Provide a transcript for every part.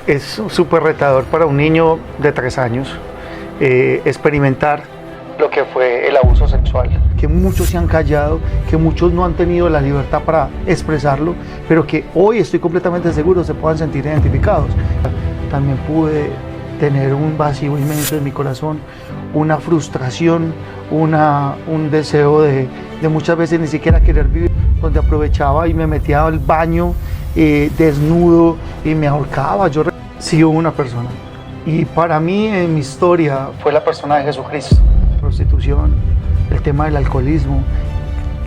Es súper retador para un niño de 3 años experimentar lo que fue el abuso sexual. Que muchos se han callado, que muchos no han tenido la libertad para expresarlo, pero que hoy estoy completamente seguro se puedan sentir identificados. También pude tener un vacío inmenso en mi corazón, una frustración, un deseo de muchas veces ni siquiera querer vivir, donde aprovechaba y me metía al baño desnudo y me ahorcaba. Yo sigo una persona y para mí en mi historia fue la persona de Jesucristo. Prostitución, el tema del alcoholismo,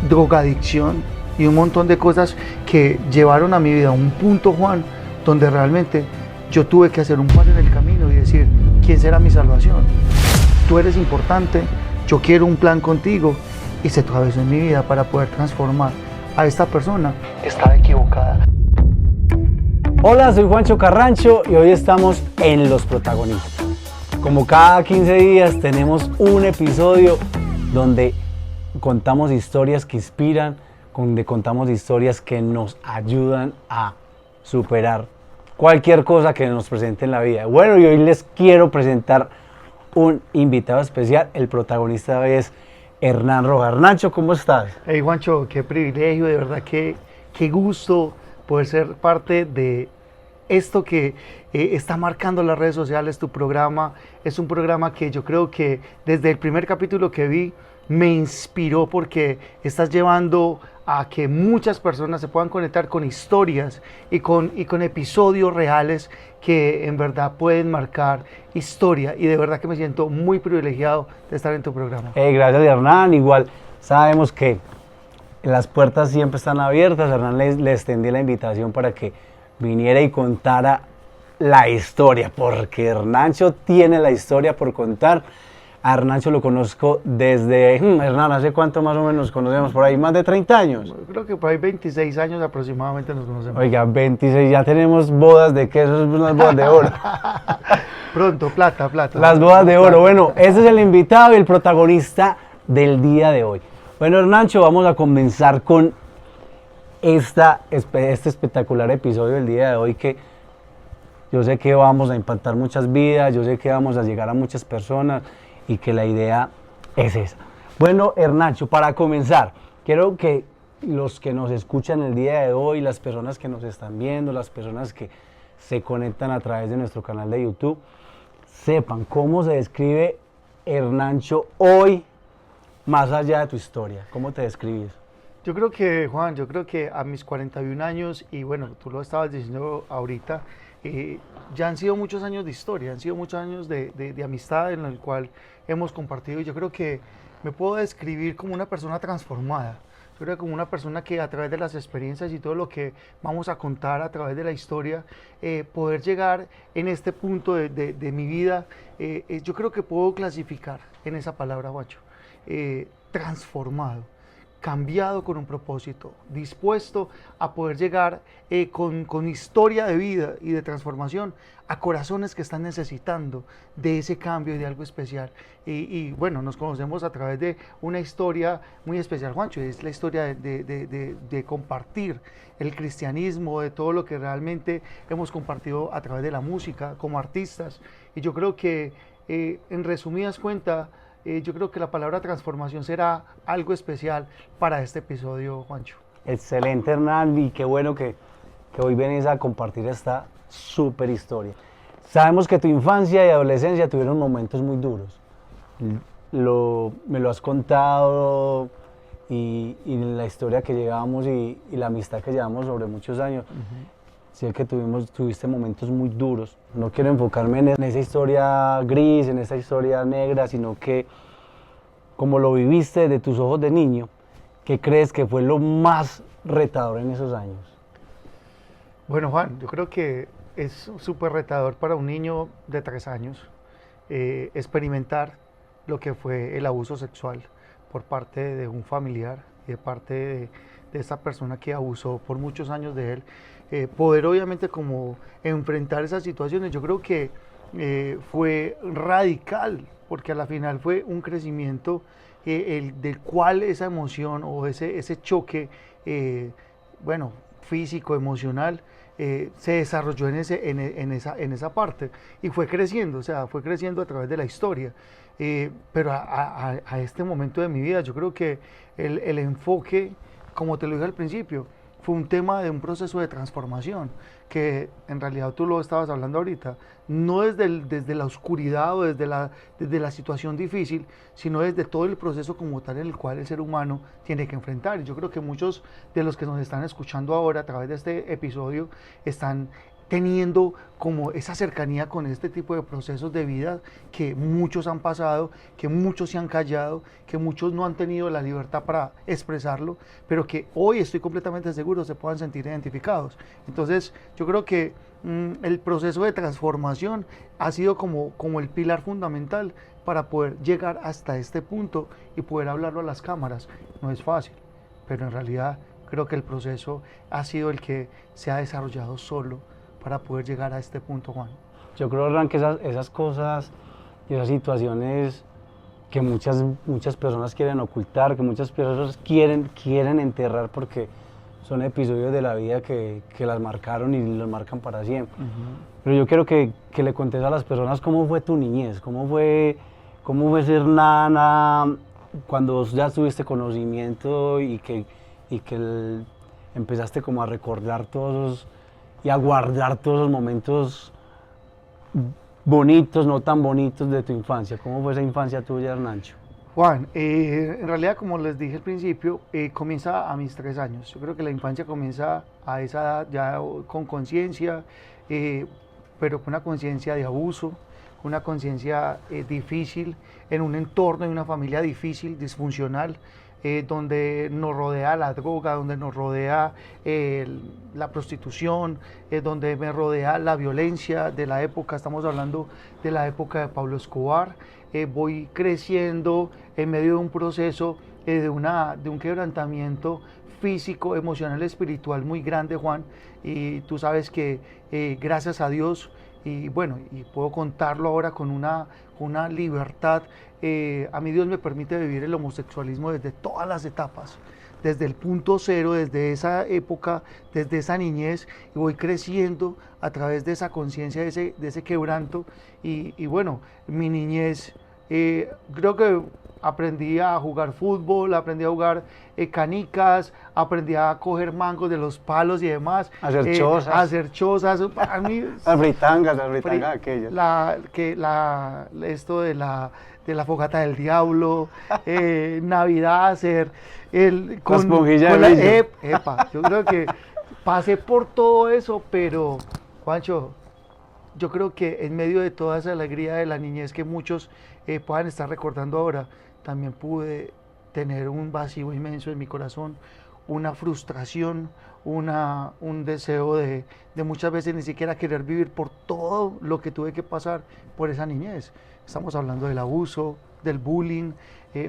drogadicción y un montón de cosas que llevaron a mi vida a un punto, Juan, donde realmente yo tuve que hacer un par en el camino y decir, ¿quién será mi salvación? Tú eres importante, yo quiero un plan contigo, y se atravesó en mi vida para poder transformar a esta persona que estaba equivocada. Hola, soy Juancho Carrancho y hoy estamos en Los Protagonistas. Como cada 15 días tenemos un episodio donde contamos historias que inspiran, donde contamos historias que nos ayudan a superar cualquier cosa que nos presente en la vida. Bueno, y hoy les quiero presentar un invitado especial. El protagonista de hoy es Hernán Rojas. Hernancho, ¿cómo estás? Hey Juancho, qué privilegio, de verdad, qué gusto poder ser parte de esto que está marcando las redes sociales. Tu programa es un programa que yo creo que desde el primer capítulo que vi me inspiró, porque estás llevando a que muchas personas se puedan conectar con historias y con episodios reales que en verdad pueden marcar historia, y de verdad que me siento muy privilegiado de estar en tu programa. Gracias, Hernán. Igual sabemos que las puertas siempre están abiertas. Hernán le extendí la invitación para que viniera y contara la historia, porque Hernancho tiene la historia por contar. A Hernancho lo conozco desde, Hernán, ¿hace cuánto más o menos nos conocemos? Por ahí, más de 30 años. Creo que por ahí 26 años aproximadamente nos conocemos. Oiga, 26, ya tenemos bodas de queso, unas bodas de oro. Pronto, plata. Las bodas de oro. Bueno, ese es el invitado y el protagonista del día de hoy. Bueno, Hernancho, vamos a comenzar con este espectacular episodio del día de hoy, que yo sé que vamos a impactar muchas vidas, yo sé que vamos a llegar a muchas personas y que la idea es esa. Bueno, Hernancho, para comenzar, quiero que los que nos escuchan el día de hoy, las personas que nos están viendo, las personas que se conectan a través de nuestro canal de YouTube, sepan cómo se describe Hernancho hoy, más allá de tu historia. ¿Cómo te describes? Yo creo que, Juan, a mis 41 años, y bueno, tú lo estabas diciendo ahorita, ya han sido muchos años de historia, han sido muchos años de amistad en el cual hemos compartido, y yo creo que me puedo describir como una persona transformada. Yo creo que como una persona que a través de las experiencias y todo lo que vamos a contar a través de la historia, poder llegar en este punto de mi vida, yo creo que puedo clasificar en esa palabra, Guacho, transformado, cambiado con un propósito, dispuesto a poder llegar con historia de vida y de transformación a corazones que están necesitando de ese cambio y de algo especial. Y bueno, nos conocemos a través de una historia muy especial, Juancho, es la historia de compartir el cristianismo, de todo lo que realmente hemos compartido a través de la música como artistas. Y yo creo que, en resumidas cuentas, yo creo que la palabra transformación será algo especial para este episodio, Juancho. Excelente, Hernán, y qué bueno que hoy vienes a compartir esta súper historia. Sabemos que tu infancia y adolescencia tuvieron momentos muy duros. Me lo has contado, y la historia que llevamos y la amistad que llevamos sobre muchos años. Sé que tuviste momentos muy duros. No quiero enfocarme en esa historia gris, en esa historia negra, sino que como lo viviste de tus ojos de niño, ¿qué crees que fue lo más retador en esos años? Bueno, Juan, yo creo que es súper retador para un niño de 3 años experimentar lo que fue el abuso sexual por parte de un familiar y de parte de esta persona que abusó por muchos años de él. Poder obviamente como enfrentar esas situaciones, yo creo que fue radical, porque a la final fue un crecimiento del cual esa emoción o ese choque, bueno, físico, emocional, se desarrolló en esa parte y fue creciendo, o sea, fue creciendo a través de la historia. Pero a este momento de mi vida yo creo que el enfoque, como te lo dije al principio, fue un tema de un proceso de transformación, que en realidad tú lo estabas hablando ahorita, no desde la oscuridad o desde la situación difícil, sino desde todo el proceso como tal en el cual el ser humano tiene que enfrentar. Y yo creo que muchos de los que nos están escuchando ahora a través de este episodio están teniendo como esa cercanía con este tipo de procesos de vida que muchos han pasado, que muchos se han callado, que muchos no han tenido la libertad para expresarlo, pero que hoy estoy completamente seguro se puedan sentir identificados. Entonces yo creo que el proceso de transformación ha sido como el pilar fundamental para poder llegar hasta este punto y poder hablarlo a las cámaras. No es fácil, pero en realidad creo que el proceso ha sido el que se ha desarrollado solo para poder llegar a este punto, Juan. Yo creo, Hernán, que esas cosas y esas situaciones que muchas personas quieren ocultar, que muchas personas quieren enterrar porque son episodios de la vida que las marcaron y los marcan para siempre. Pero yo quiero que le contes a las personas cómo fue tu niñez, cómo fue ser nana cuando ya tuviste conocimiento y que empezaste como a recordar todos y a guardar todos los momentos bonitos, no tan bonitos de tu infancia. ¿Cómo fue esa infancia tuya, Hernancho? Juan, en realidad, como les dije al principio, comienza a mis 3 años. Yo creo que la infancia comienza a esa edad ya con conciencia, pero con una conciencia de abuso, con una conciencia difícil, en un entorno, en una familia difícil, disfuncional, donde nos rodea la droga, donde nos rodea la prostitución, donde me rodea la violencia de la época. Estamos hablando de la época de Pablo Escobar. Voy creciendo en medio de un proceso de un quebrantamiento físico, emocional, espiritual muy grande, Juan, y tú sabes que gracias a Dios, y bueno, y puedo contarlo ahora con una libertad, a mí Dios me permite vivir el homosexualismo desde todas las etapas, desde el punto cero, desde esa época, desde esa niñez, y voy creciendo a través de esa conciencia, de ese quebranto, y bueno, mi niñez, creo que aprendí a jugar fútbol, aprendí a jugar canicas, aprendí a coger mangos de los palos y demás. A hacer chozas. Para mí, las fritangas aquellas. Esto de la fogata del diablo, Navidad, hacer la esponjilla de epa, yo creo que pasé por todo eso, pero, Juancho, yo creo que en medio de toda esa alegría de la niñez que muchos puedan estar recordando ahora, también pude tener un vacío inmenso en mi corazón, una frustración, un deseo de muchas veces ni siquiera querer vivir por todo lo que tuve que pasar por esa niñez. Estamos hablando del abuso, del bullying,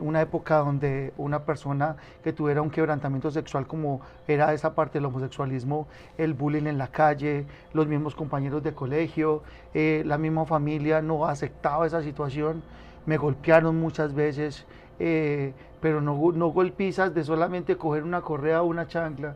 una época donde una persona que tuviera un quebrantamiento sexual como era esa parte del homosexualismo, el bullying en la calle, los mismos compañeros de colegio, la misma familia no aceptaba esa situación, me golpearon muchas veces, pero no golpizas de solamente coger una correa o una chancla,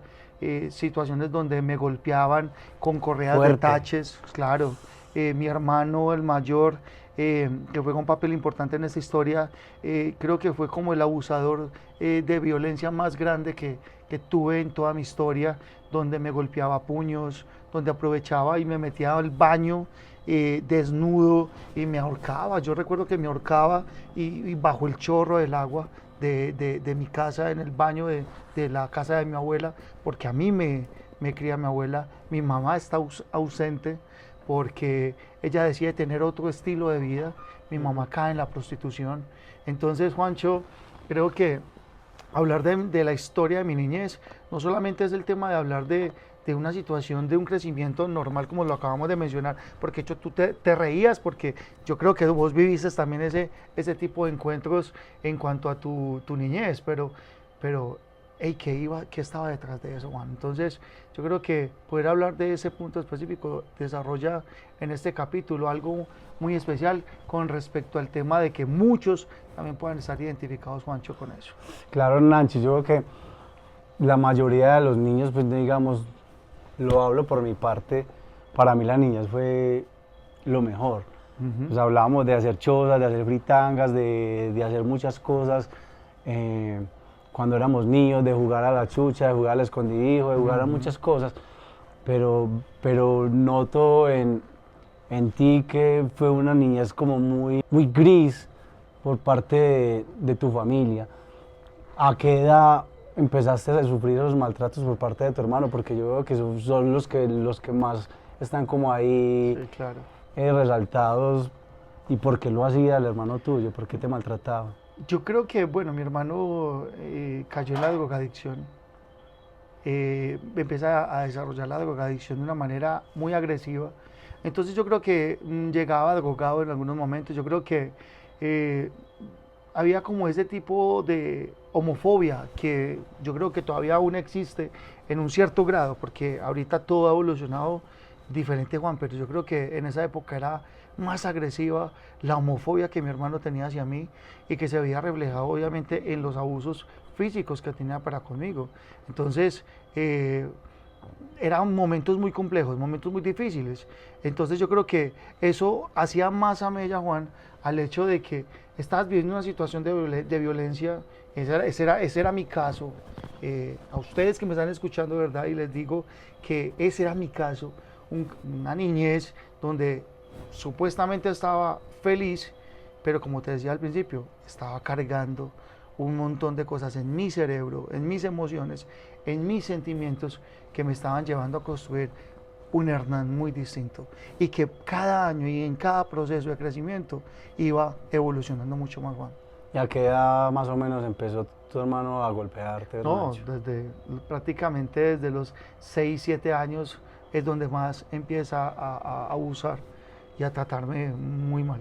situaciones donde me golpeaban con correas de taches, claro. Mi hermano, el mayor, que fue un papel importante en esta historia, creo que fue como el abusador de violencia más grande que tuve en toda mi historia, donde me golpeaba a puños, donde aprovechaba y me metía al baño desnudo y me ahorcaba. Yo recuerdo que me ahorcaba y bajo el chorro del agua de mi casa, en el baño de la casa de mi abuela, porque a mí me cría mi abuela. Mi mamá está ausente porque ella decide tener otro estilo de vida. Mi mamá cae en la prostitución. Entonces, Juancho, creo que hablar de la historia de mi niñez no solamente es el tema de hablar de una situación de un crecimiento normal como lo acabamos de mencionar, porque hecho tú te reías porque yo creo que vos viviste también ese tipo de encuentros en cuanto a tu niñez, pero hey, ¿qué estaba detrás de eso, Juan? Entonces yo creo que poder hablar de ese punto específico desarrolla en este capítulo algo muy especial con respecto al tema de que muchos también puedan estar identificados, Juancho, con eso. Claro, Nanchi, yo creo que la mayoría de los niños, pues digamos, lo hablo por mi parte, para mí la niñez fue lo mejor. Pues hablábamos de hacer chozas, de hacer fritangas, de hacer muchas cosas. Cuando éramos niños, de jugar a la chucha, de jugar al escondidijo, de jugar a muchas cosas. Pero noto en ti que fue una niñez como muy gris por parte de tu familia. ¿A qué edad empezaste a sufrir esos maltratos por parte de tu hermano? Porque yo veo que son los que más están como ahí Sí, claro. resaltados. ¿Y por qué lo hacía el hermano tuyo? ¿Por qué te maltrataba? Yo creo que, bueno, mi hermano cayó en la drogadicción. Empieza a desarrollar la drogadicción de una manera muy agresiva. Entonces yo creo que llegaba drogado en algunos momentos. Yo creo que eh, había como ese tipo de homofobia que yo creo que todavía aún existe en un cierto grado, porque ahorita todo ha evolucionado diferente, Juan, pero yo creo que en esa época era más agresiva la homofobia que mi hermano tenía hacia mí y que se veía reflejado obviamente en los abusos físicos que tenía para conmigo. Entonces, eran momentos muy complejos, momentos muy difíciles. Entonces yo creo que eso hacía más a mella, Juan, al hecho de que estabas viviendo una situación de violencia. Ese era mi caso. A ustedes que me están escuchando, ¿verdad? Y les digo que ese era mi caso. Una niñez donde supuestamente estaba feliz, pero como te decía al principio, estaba cargando un montón de cosas en mi cerebro, en mis emociones, en mis sentimientos que me estaban llevando a construir un Hernán muy distinto y que cada año y en cada proceso de crecimiento iba evolucionando mucho más, Juan. ¿Y a qué edad más o menos empezó tu hermano a golpearte, No, Nacho? prácticamente desde los 6 7 años es donde más empieza a abusar y a tratarme muy mal.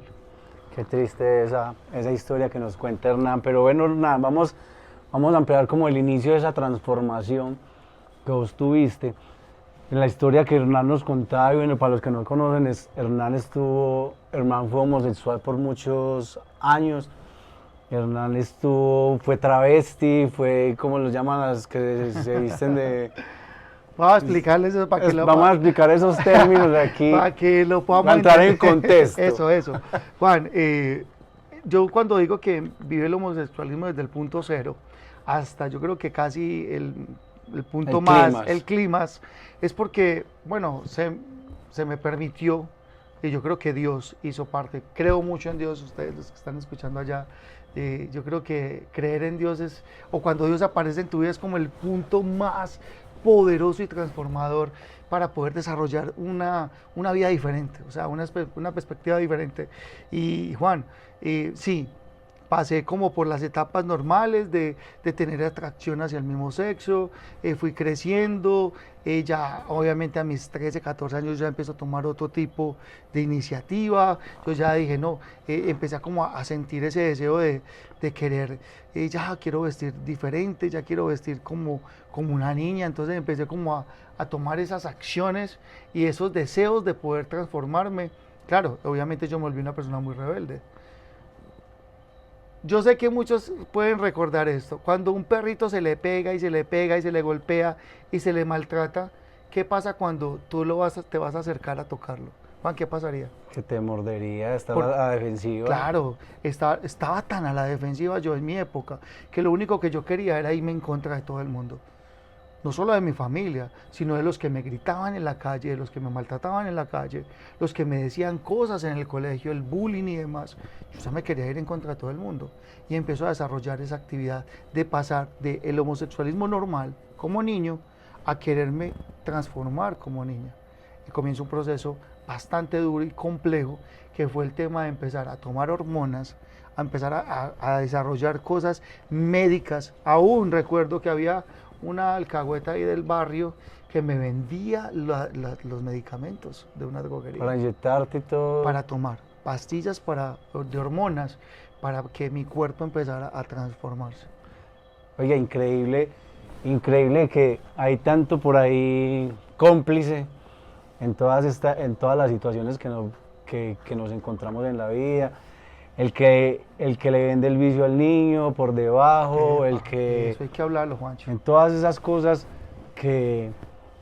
Qué triste esa historia que nos cuenta Hernán. Pero bueno, Hernán, vamos a ampliar como el inicio de esa transformación que vos tuviste. En la historia que Hernán nos contaba, y bueno, para los que no conocen, Hernán fue homosexual por muchos años. Hernán fue travesti, fue como los llaman las que se visten de... Vamos a explicarles eso para que Vamos a explicar esos términos aquí. para que lo podamos Para entrar en entender. contexto. Eso. Juan, yo cuando digo que vive el homosexualismo desde el punto cero hasta yo creo que casi el punto El más, clímax. el clímax, es porque, bueno, se me permitió y yo creo que Dios hizo parte. Creo mucho en Dios, ustedes los que están escuchando allá. Yo creo que creer en Dios o cuando Dios aparece en tu vida es como el punto más poderoso y transformador para poder desarrollar una vida diferente, o sea, una perspectiva diferente. Y Juan, sí, pasé como por las etapas normales de tener atracción hacia el mismo sexo, fui creciendo, ya obviamente a mis 13, 14 años ya empecé a tomar otro tipo de iniciativa, yo ya dije no, empecé como a sentir ese deseo de querer, ya quiero vestir diferente, ya quiero vestir como una niña, entonces empecé como a tomar esas acciones y esos deseos de poder transformarme. Claro, obviamente yo me volví una persona muy rebelde. Yo sé que muchos pueden recordar esto. Cuando un perrito se le pega y se le pega y se le golpea y se le maltrata, ¿qué pasa cuando tú te vas a acercar a tocarlo? Juan, ¿qué pasaría? Que te mordería, estar Por- a la defensiva. Claro, estaba tan a la defensiva yo en mi época que lo único que yo quería era irme en contra de todo el mundo. No solo de mi familia, sino de los que me gritaban en la calle, de los que me maltrataban en la calle, los que me decían cosas en el colegio, el bullying y demás. Yo ya me quería ir en contra de todo el mundo y empezó a desarrollar esa actividad de pasar del homosexualismo normal como niño a quererme transformar como niña. Y comienza un proceso bastante duro y complejo que fue el tema de empezar a tomar hormonas, a empezar a desarrollar cosas médicas. Aún recuerdo que había una alcahueta ahí del barrio que me vendía los medicamentos de una droguería Para inyectarte y todo. para tomar pastillas de hormonas para que mi cuerpo empezara a transformarse. Oiga, increíble que hay tanto por ahí cómplice en todas las situaciones que nos encontramos en la vida. El que le vende el vicio al niño por debajo, Eso hay que hablarlo, Juancho. en todas esas cosas que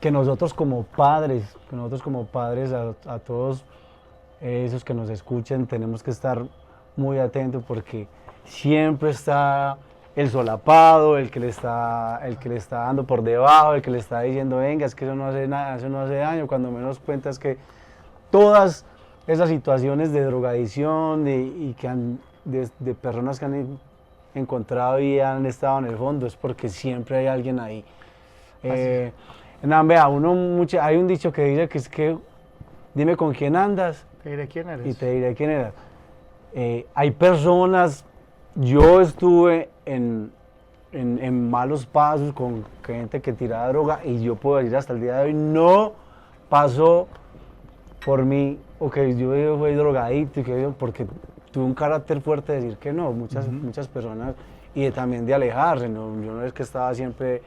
que nosotros como padres, a todos esos que nos escuchan, tenemos que estar muy atentos porque siempre está el solapado, el que le está dando por debajo, el que le está diciendo, venga, es que eso no hace nada, eso no hace daño, cuando menos cuenta es que todas esas situaciones de drogadicción de personas que han encontrado y han estado en el fondo es porque siempre hay alguien ahí. Vea, hay un dicho que dice que es que dime con quién andas Te diré quién eres. y te diré quién eres. Hay personas, yo estuve en malos pasos con gente que tiraba droga y yo puedo decir hasta el día de hoy, no pasó por mí, o que yo fui drogadito, porque tuve un carácter fuerte de decir que no, muchas personas, y también de alejarse, ¿no? Yo no es que estaba siempre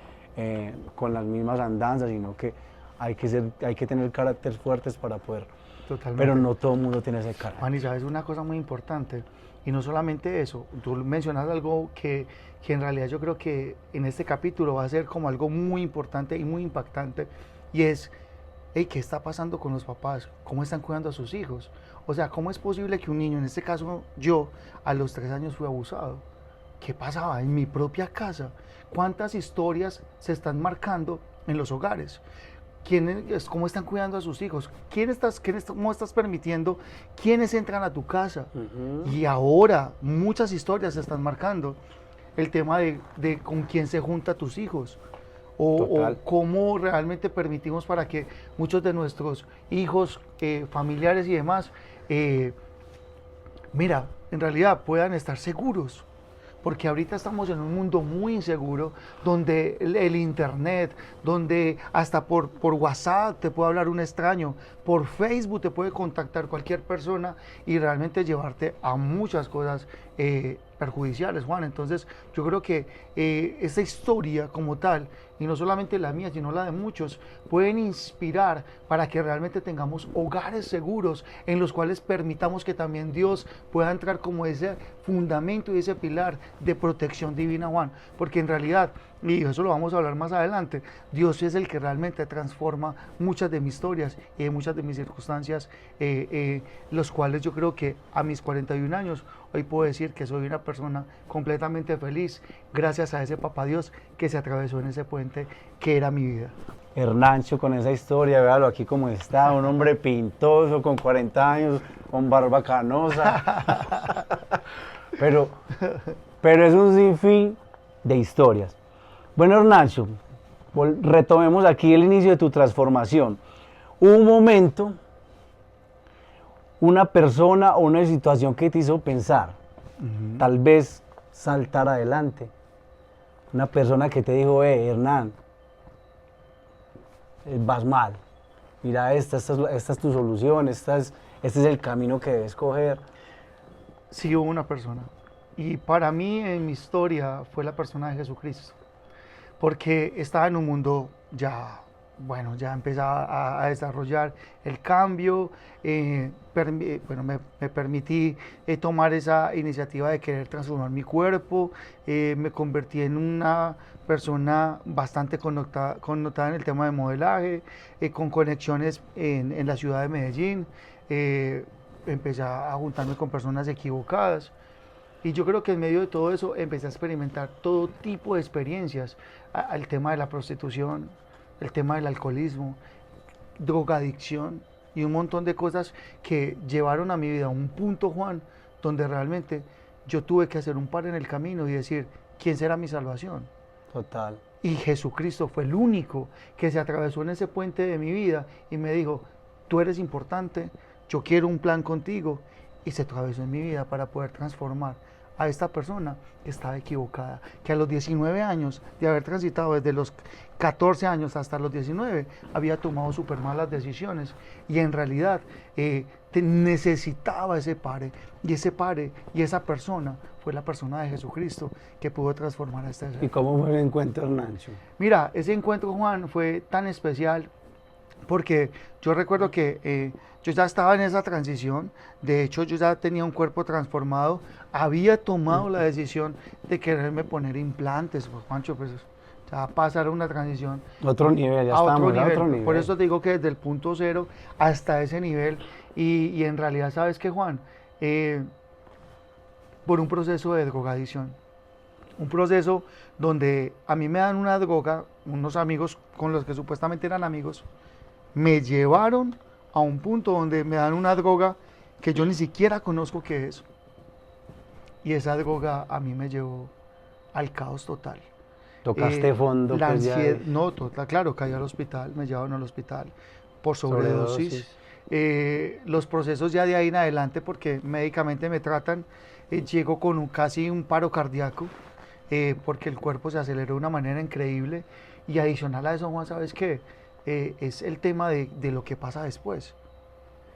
con las mismas andanzas, sino que hay que tener carácter fuertes para poder. Totalmente. Pero no todo el mundo tiene ese carácter. Juan, y sabes una cosa muy importante, y no solamente eso, tú mencionas algo que en realidad yo creo que en este capítulo va a ser como algo muy importante y muy impactante, y es, hey, ¿qué está pasando con los papás? ¿Cómo están cuidando a sus hijos? O sea, ¿cómo es posible que un niño, en este caso yo, a los 3 años fui abusado? ¿Qué pasaba en mi propia casa? ¿Cuántas historias se están marcando en los hogares? ¿Cómo están cuidando a sus hijos? ¿Cómo estás permitiendo quiénes entran a tu casa? Y ahora muchas historias se están marcando. El tema de con quién se junta tus hijos. O cómo realmente permitimos para que muchos de nuestros hijos, familiares y demás, mira, en realidad puedan estar seguros. Porque ahorita estamos en un mundo muy inseguro, donde el internet, donde hasta por WhatsApp te puede hablar un extraño, por Facebook te puede contactar cualquier persona y realmente llevarte a muchas cosas perjudiciales, Juan. Entonces yo creo que esta historia como tal, y no solamente la mía, sino la de muchos, pueden inspirar para que realmente tengamos hogares seguros en los cuales permitamos que también Dios pueda entrar como ese fundamento y ese pilar de protección divina, Juan, porque en realidad, y eso lo vamos a hablar más adelante, Dios es el que realmente transforma muchas de mis historias y muchas de mis circunstancias, los cuales yo creo que a mis 41 años hoy puedo decir que soy una persona completamente feliz gracias a ese papá Dios que se atravesó en ese puente que era mi vida. Hernancho con esa historia, véalo aquí como está, un hombre pintoso con 40 años, con barba canosa, pero es un sinfín de historias. Bueno, Hernancho, retomemos aquí el inicio de tu transformación. Hubo un momento, una persona o una situación que te hizo pensar, tal vez saltar adelante. Una persona que te dijo, Hernán, vas mal, mira, esta es tu solución, este es el camino que debes coger. Sí, hubo una persona. Y para mí, en mi historia, fue la persona de Jesucristo. Porque estaba en un mundo ya, bueno, ya empezaba a desarrollar el cambio. Me permití tomar esa iniciativa de querer transformar mi cuerpo. Me convertí en una persona bastante connotada en el tema de modelaje, con conexiones en la ciudad de Medellín. Empecé a juntarme con personas equivocadas. Y yo creo que en medio de todo eso empecé a experimentar todo tipo de experiencias. El tema de la prostitución, el tema del alcoholismo, drogadicción y un montón de cosas que llevaron a mi vida a un punto, Juan, donde realmente yo tuve que hacer un par en el camino y decir, ¿quién será mi salvación? Total. Y Jesucristo fue el único que se atravesó en ese puente de mi vida y me dijo, tú eres importante, yo quiero un plan contigo. Y se atravesó en mi vida para poder transformar a esta persona que estaba equivocada, que a los 19 años de haber transitado desde los 14 años hasta los 19 había tomado súper malas decisiones y en realidad necesitaba ese pare y esa persona fue la persona de Jesucristo que pudo transformar a este ser. ¿Y cómo fue el encuentro, Hernancho? Mira, ese encuentro, Juan, fue tan especial porque yo recuerdo que yo ya estaba en esa transición, de hecho yo ya tenía un cuerpo transformado, había tomado la decisión de quererme poner implantes, pues Juancho, pues sea, va a pasar una transición Otro nivel, ya a otro estamos a nivel. otro nivel. Por eso te digo que desde el punto cero hasta ese nivel, y en realidad, ¿sabes qué, Juan? Por un proceso de drogadicción. Un proceso donde a mí me dan una droga, unos amigos con los que supuestamente eran amigos, me llevaron a un punto donde me dan una droga que yo ni siquiera conozco qué es. Y esa droga a mí me llevó al caos total. Tocaste fondo, La pues ya ansiedad, no, total, claro, caí al hospital, me llevaron al hospital por sobredosis. Los procesos ya de ahí en adelante, porque médicamente me tratan, llego con casi un paro cardíaco, porque el cuerpo se aceleró de una manera increíble. Y adicional a eso, Juan, ¿sabes qué? Es el tema de lo que pasa después.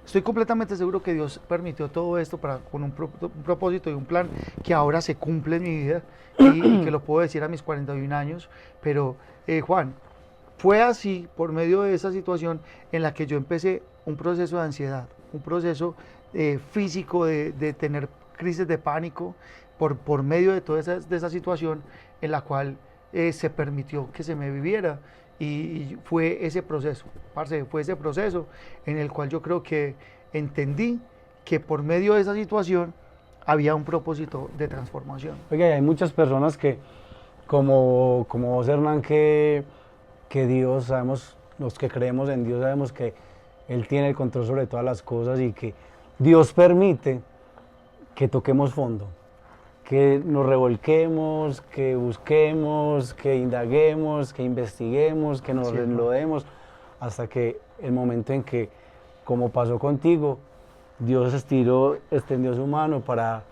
Estoy completamente seguro que Dios permitió todo esto con un propósito y un plan que ahora se cumple en mi vida y que lo puedo decir a mis 41 años. Pero, Juan, fue así por medio de esa situación en la que yo empecé un proceso de ansiedad, un proceso físico de tener crisis de pánico por medio de toda esa situación en la cual se permitió que se me viviera. Y fue ese proceso, parce, fue ese proceso en el cual yo creo que entendí que por medio de esa situación había un propósito de transformación. Oiga, y hay muchas personas que, como vos, Hernán, que Dios, sabemos, los que creemos en Dios, sabemos que Él tiene el control sobre todas las cosas y que Dios permite que toquemos fondo, que nos revolquemos, que busquemos, que indaguemos, que investiguemos, que nos enlodemos, hasta que el momento en que, como pasó contigo, Dios extendió su mano para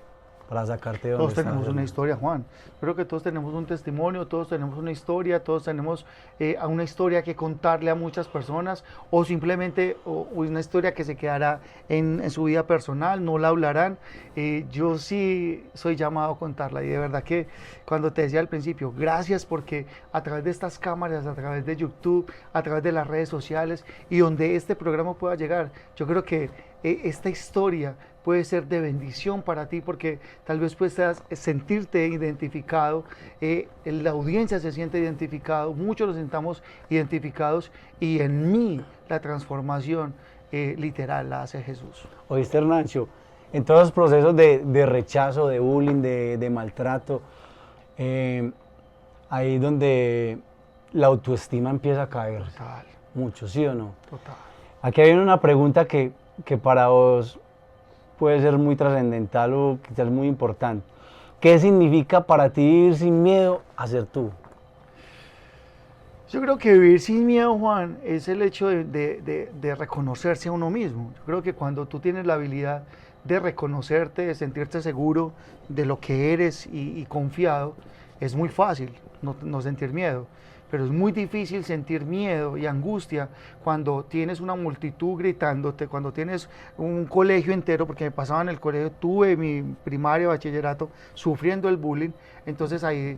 sacarte de donde Todos tenemos estabas. una historia, Juan. Creo que todos tenemos un testimonio, todos tenemos una historia, todos tenemos una historia que contarle a muchas personas, o simplemente una historia que se quedará en su vida personal, no la hablarán. Yo sí soy llamado a contarla, y de verdad que cuando te decía al principio, gracias, porque a través de estas cámaras, a través de YouTube, a través de las redes sociales y donde este programa pueda llegar, yo creo que esta historia puede ser de bendición para ti, porque tal vez puedas sentirte identificado, la audiencia se siente identificado, muchos nos sentamos identificados, y en mí la transformación literal la hace Jesús. Oíste, Hernancho, en todos los procesos de rechazo, de bullying, de maltrato, ahí donde la autoestima empieza a caer. Total. Mucho, ¿sí o no? Total. Aquí hay una pregunta que para vos puede ser muy trascendental o quizás muy importante. ¿Qué significa para ti vivir sin miedo a ser tú? Yo creo que vivir sin miedo, Juan, es el hecho de reconocerse a uno mismo. Yo creo que cuando tú tienes la habilidad de reconocerte, de sentirte seguro de lo que eres y confiado, es muy fácil no sentir miedo. Pero es muy difícil sentir miedo y angustia cuando tienes una multitud gritándote, cuando tienes un colegio entero, porque me pasaba en el colegio, tuve mi primaria, bachillerato, sufriendo el bullying. Entonces ahí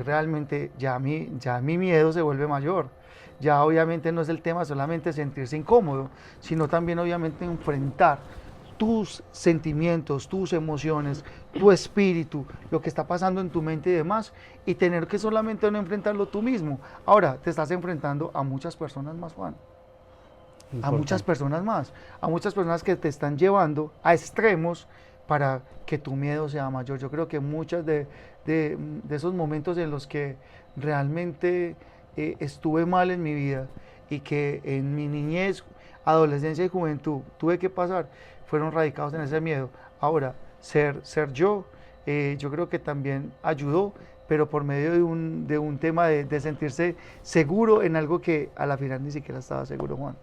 realmente ya mi miedo se vuelve mayor. Ya obviamente no es el tema solamente sentirse incómodo, sino también obviamente enfrentar tus sentimientos, tus emociones, tu espíritu, lo que está pasando en tu mente y demás, y tener que solamente no enfrentarlo tú mismo. Ahora te estás enfrentando a muchas personas más, Juan. A muchas personas más, a muchas personas que te están llevando a extremos para que tu miedo sea mayor. Yo creo que muchos de esos momentos en los que realmente estuve mal en mi vida y que en mi niñez, adolescencia y juventud tuve que pasar, fueron radicados en ese miedo. Ahora, ser yo creo que también ayudó, pero por medio de un tema de sentirse seguro en algo que a la final ni siquiera estaba seguro, Juan.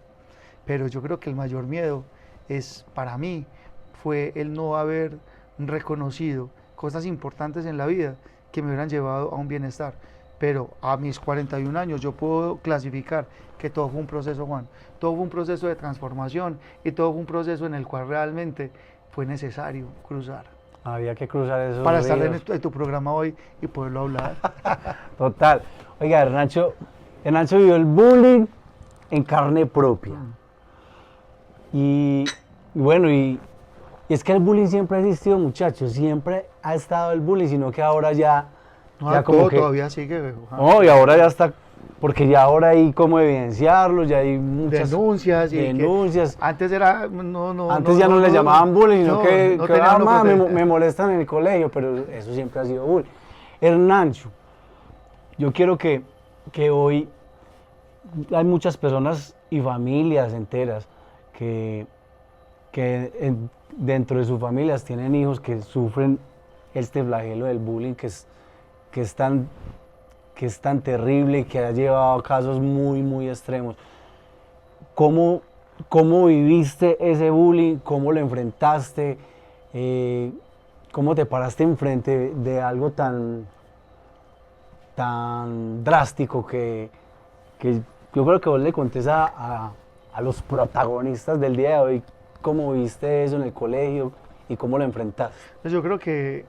Pero yo creo que el mayor miedo para mí, fue el no haber reconocido cosas importantes en la vida que me hubieran llevado a un bienestar. Pero a mis 41 años yo puedo clasificar que todo fue un proceso, Juan. Todo fue un proceso de transformación, y todo fue un proceso en el cual realmente fue necesario cruzar. Había que cruzar esos para ríos. estar en tu programa hoy y poderlo hablar. Total. Oiga, Hernancho vivió el bullying en carne propia. Y bueno, y es que el bullying siempre ha existido, muchachos. Siempre ha estado el bullying, sino que ahora ya No, ya como que, todavía sigue. Juan. no, y ahora ya está, porque ya ahora hay cómo evidenciarlo, ya hay muchas Denuncias y denuncias. antes era no Antes ya no le llamaban bullying, sino no, que, no que tenía uno me molestan en el colegio, pero eso siempre ha sido bullying. Hernancho, yo quiero que hoy hay muchas personas y familias enteras que, dentro de sus familias tienen hijos que sufren este flagelo del bullying que es tan, que es tan terrible y que ha llevado a casos muy, muy extremos. ¿Cómo, cómo viviste ese bullying? ¿Cómo lo enfrentaste? ¿Cómo te paraste enfrente de algo tan drástico que yo creo que vos le contés a los protagonistas del día de hoy cómo viste eso en el colegio y cómo lo enfrentaste? Pues yo creo que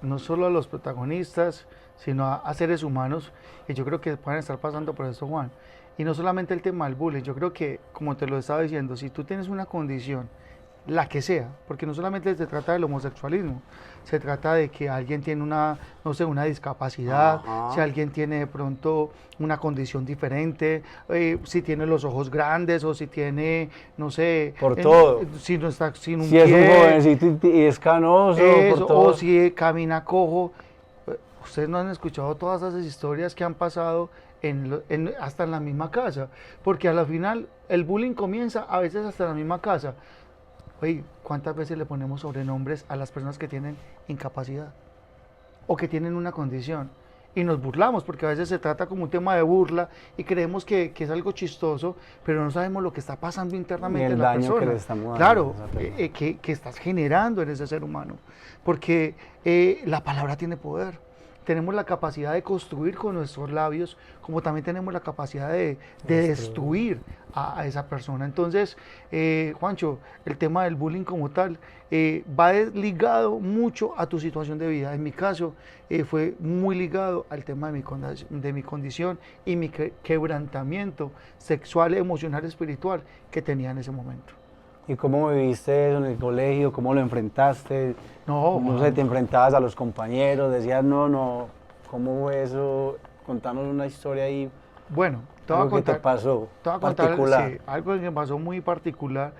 no solo a los protagonistas, sino a seres humanos, y yo creo que pueden estar pasando por esto, Juan. Y no solamente el tema del bullying, yo creo que, como te lo estaba diciendo, si tú tienes una condición, la que sea, porque no solamente se trata del homosexualismo, se trata de que alguien tiene una, no sé, una discapacidad, Ajá. si alguien tiene de pronto una condición diferente, si tiene los ojos grandes o si tiene, no sé, Por todo. si no está sin un Si es un pie, jovencito y es canoso, eso, por todo. o si camina cojo. Ustedes no han escuchado todas esas historias que han pasado hasta en la misma casa, porque a la final el bullying comienza a veces hasta en la misma casa. Oye, ¿cuántas veces le ponemos sobrenombres a las personas que tienen incapacidad o que tienen una condición? Y nos burlamos, porque a veces se trata como un tema de burla y creemos que es algo chistoso, pero no sabemos lo que está pasando internamente en la persona. Que le estamos Claro, dando a esa persona. que estás generando en ese ser humano, porque la palabra tiene poder. Tenemos la capacidad de construir con nuestros labios, como también tenemos la capacidad de destruir a esa persona. Entonces, Juancho, el tema del bullying como tal va ligado mucho a tu situación de vida. En mi caso, fue muy ligado al tema de mi condición y mi quebrantamiento sexual, emocional, espiritual que tenía en ese momento. ¿Y cómo viviste eso en el colegio? ¿Cómo lo enfrentaste? No, No sé, te enfrentabas a los compañeros, decías, no, ¿cómo fue eso? Contanos una historia ahí, bueno, te voy a algo que te contar, pasó, te voy a contar particular. sí, algo que me pasó muy particular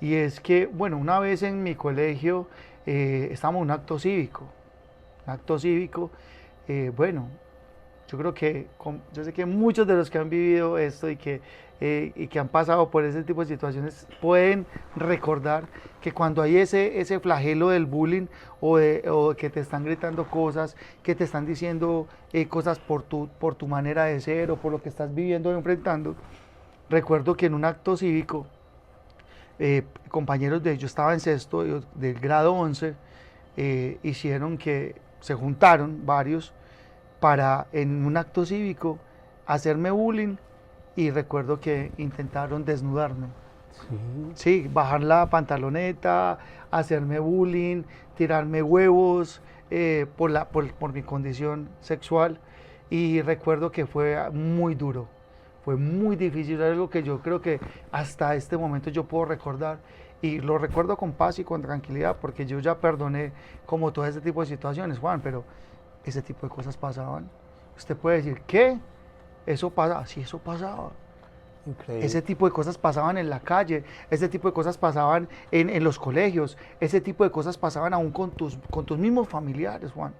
y es que, bueno, una vez en mi colegio estábamos en un acto cívico, bueno, yo creo que yo sé que muchos de los que han vivido esto y que han pasado por ese tipo de situaciones pueden recordar que cuando hay ese flagelo del bullying o que te están gritando cosas, que te están diciendo cosas por tu manera de ser o por lo que estás viviendo o enfrentando, recuerdo que en un acto cívico, compañeros de ellos, estaba en sexto del grado 11, hicieron que se juntaron varios para en un acto cívico hacerme bullying y recuerdo que intentaron desnudarme. Sí, bajar la pantaloneta, hacerme bullying, tirarme huevos por mi condición sexual y recuerdo que fue muy duro, fue muy difícil, es algo que yo creo que hasta este momento yo puedo recordar y lo recuerdo con paz y con tranquilidad porque yo ya perdoné como todo ese tipo de situaciones, Juan, pero ese tipo de cosas pasaban. Usted puede decir, ¿qué? Eso pasa, sí, eso pasaba. Increíble. Ese tipo de cosas pasaban en la calle, ese tipo de cosas pasaban en los colegios, ese tipo de cosas pasaban aún con tus mismos familiares, Juan.